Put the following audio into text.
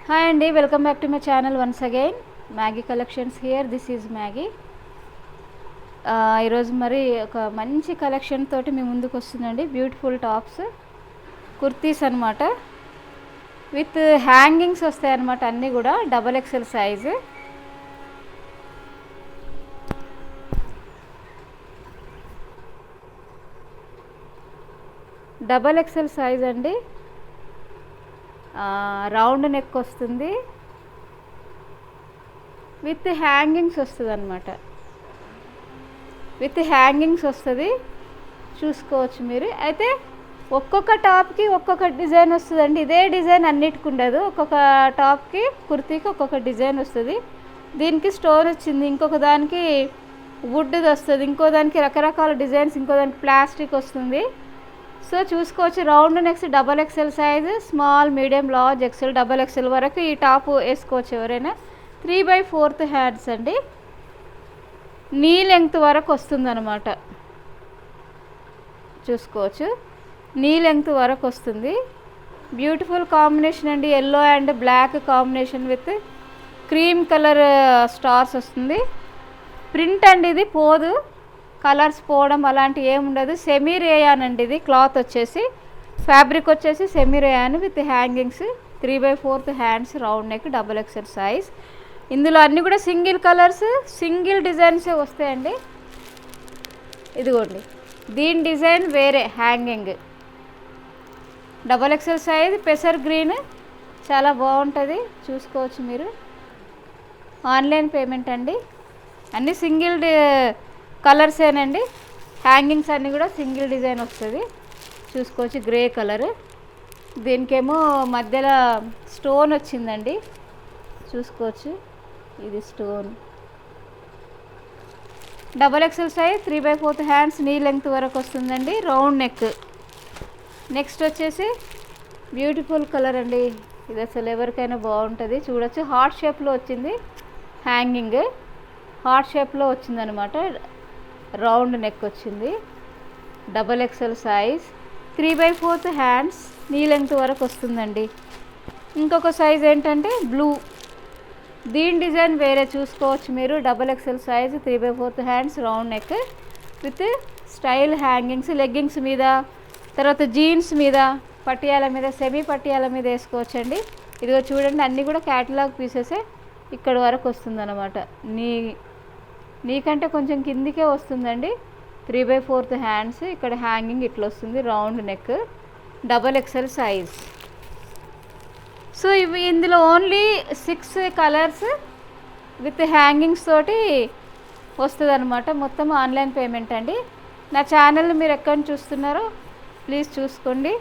Hi అండి, welcome back to my channel once again. Maggi collections here. This is Maggi. ఈరోజు మరి ఒక మంచి కలెక్షన్ తోటి మీ ముందుకు వస్తుందండి. బ్యూటిఫుల్ టాప్స్, కుర్తీస్ అనమాట. విత్ హ్యాంగింగ్స్ వస్తాయి అన్నమాట. అన్నీ కూడా XXL సైజు. XXL సైజ్ అండి. రౌండ్ నెక్ వస్తుంది, విత్ హ్యాంగింగ్స్ వస్తుంది అనమాట. విత్ హ్యాంగింగ్స్ వస్తుంది, చూసుకోవచ్చు మీరు. అయితే ఒక్కొక్క టాప్కి ఒక్కొక్క డిజైన్ వస్తుందండి. ఇదే డిజైన్ అన్నిటికి ఉండదు. ఒక్కొక్క టాప్కి, కుర్తీకి ఒక్కొక్క డిజైన్ వస్తుంది. దీనికి స్టోన్ వచ్చింది, ఇంకొక దానికి వుడ్ది వస్తుంది, ఇంకో దానికి రకరకాల డిజైన్స్, ఇంకో దానికి ప్లాస్టిక్ వస్తుంది. సో చూసుకోవచ్చు. Round next XXL size, small, medium, large, XL, XXL వరకు ఈ టాప్ వేసుకోవచ్చు ఎవరైనా. 3/4 హ్యాండ్స్ అండి. నీ లెంగ్త్ వరకు వస్తుంది అనమాట. చూసుకోవచ్చు, నీ లెంగ్త్ వరకు వస్తుంది. బ్యూటిఫుల్ కాంబినేషన్ అండి. Yellow and black combination with cream colour stars వస్తుంది. ప్రింట్ అండి, ఇది పోదు, కలర్స్ పోవడం అలాంటివి ఏముండదు. సెమీ రేయాన్ అండి. ఇది క్లాత్ వచ్చేసి, ఫ్యాబ్రిక్ వచ్చేసి semi rayon with hangings. 3/4 hands, round neck, XXL size. ఇందులో అన్నీ కూడా సింగిల్ కలర్స్, సింగిల్ డిజైన్సే వస్తాయండి. ఇదిగోండి, దీని డిజైన్ వేరే హ్యాంగింగ్. XXL సైజ్, పెసర్ గ్రీన్, చాలా బాగుంటుంది. చూసుకోవచ్చు మీరు. ఆన్లైన్ పేమెంట్ అండి. అన్నీ సింగిల్ కలర్సేనండి. హ్యాంగింగ్స్ అన్నీ కూడా సింగిల్ డిజైన్ వస్తుంది. చూసుకోవచ్చు, గ్రే కలర్. దీనికేమో మధ్యలో స్టోన్ వచ్చిందండి. చూసుకోవచ్చు, ఇది స్టోన్. XXL సైజ్, 3/4 హ్యాండ్స్, నీ లెంగ్త్ వరకు వస్తుందండి. Round neck. నెక్స్ట్ వచ్చేసి బ్యూటిఫుల్ కలర్ అండి. ఇది అసలు ఎవరికైనా బాగుంటుంది. చూడొచ్చు, హార్ట్ షేప్లో వచ్చింది హ్యాంగింగ్. హార్ట్ షేప్లో వచ్చిందనమాట. రౌండ్ నెక్ వచ్చింది. XXL సైజ్, 3/4 హ్యాండ్స్, నీ లెంగ్త్ వరకు వస్తుందండి. ఇంకొక సైజ్ ఏంటంటే బ్లూ. దీని డిజైన్ వేరే, చూసుకోవచ్చు మీరు. XXL size, 3/4 hands, round neck with style hangings. Leggings మీద, తర్వాత జీన్స్ మీద, పటియాల మీద, సెమీ పటియాల మీద వేసుకోవచ్చండి. ఇదిగో చూడండి, అన్నీ కూడా క్యాటలాగ్ పీసెసే. ఇక్కడ వరకు వస్తుంది అన్నమాట. నీకంటే కొంచెం కిందికే వస్తుందండి. 3/4 హ్యాండ్స్, ఇక్కడ హ్యాంగింగ్ ఇట్లా వస్తుంది. Round neck, XXL size. So ఇవి ఇందులో ఓన్లీ 6 కలర్స్ విత్ హ్యాంగింగ్స్ తోటి వస్తుంది అనమాట. మొత్తం ఆన్లైన్ పేమెంట్ అండి. నా ఛానల్ మీరు ఎక్కడ చూస్తున్నారో ప్లీజ్ చూసుకోండి.